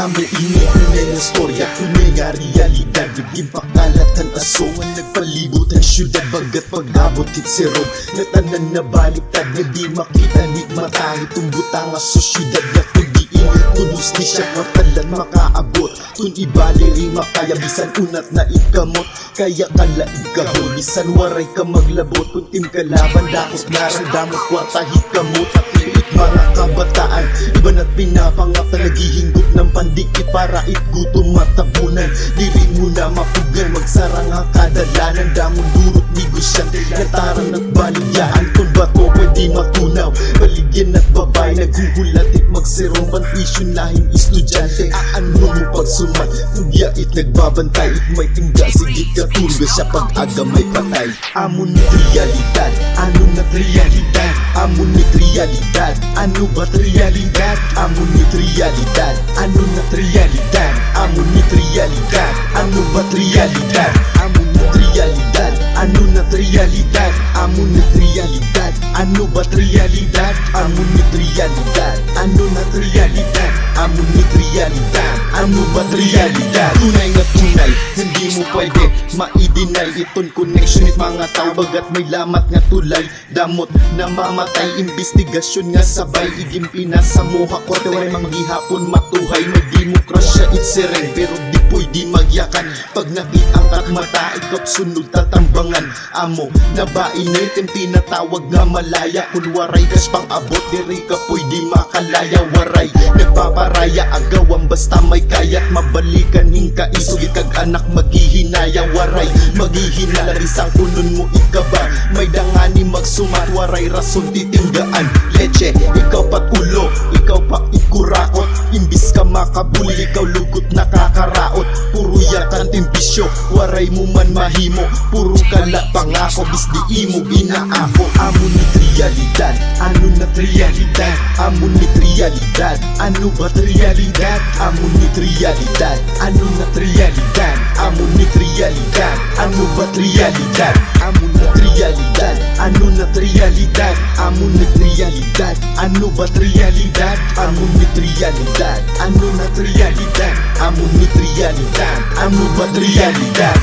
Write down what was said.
Amo ini tunay na storya, tunay nga realidad. Naging pakalatan aso nga nagpalibot ang syudad. Bagat pag-abot itserog na tanan na baliktad. Nga di makita ni matahi tumbuta nga sa syudad. Nga kundi init tulos ni siya kwartalan makaabot. Kung ibali rin makaya bisan unat na ikamot. Kaya kalaig ka ho, bisan waray ka maglabot. Kung tim kalaban dakos naradamot kwartahit kamot. At liit mga kabataan, iba na't pinapangap na naghihinggot ng pandikit para itgutom matabunan. Diri mo na mapugan, magsarang ang kadalanan. Damon durot negosyante, natarang at baligyan. Kung bato pwede matunaw, baligyan at babay. Naghuhulatik magserong pantuisyon lahing estudyante. Aano mo pagsumat, kugyait nagbabantay. It may tingga, sige katulga siya pag-aga may patay. Amunit realidad, ano na't realidad? Amunit realidad, ano ba't realidad? Amunit realidad, ano na't realidad? Amunit realidad, ano ba't realidad? Amunit realidad, ano na't realidad? Amunit realidad, ano ba't realidad? Amunit realidad, ano na't realidad? Amunit realidad, ano ba't realidad? Tunay nga tunay, hindi mo pwede ma-i-deny. Iton connection it mga tao, bagat may lamat nga tulay. Damot na mamatay, investigasyon nga sabay. Igim pinasamuha ko, tewaray manggihapon matuhay. May demokrasya itsereng, pero di pwede magyakan. Pag nakitang kat mata, ikaw sunod tatambangan. Amo, nabainay, tem tinatawag nga malaya. Kung waray kas pang abot, diri ka pwede makalaya. Waray, nagpaparaya, agawan basta may kaya't mabalikan. Hingka isugit kag anak maghihinaya. Waray, maghihinala, isang kunon mo ikaba. May dangani magsumat, waray rason titinggaan. Leche, ikaw pat ulo, ikaw pa ikurakot. Imbis ka makabuli, ikaw lugot nakakaraot. Puro yakan timbisyo, waray mo man mahimo. Puro kala pangako, bis di imo ginaako. Amunit realidad, ano na't realidad? Amunit realidad, ano ba't realidad? Amunit realidad, ano na't realidad? Amunit realidad, ano ba't realidad? Amunit realidad, ano na't realidad? Amunit realidad, ano ba't realidad? Amunit realidad, ano na't realidad? Amunit realidad, ano ba't realidad?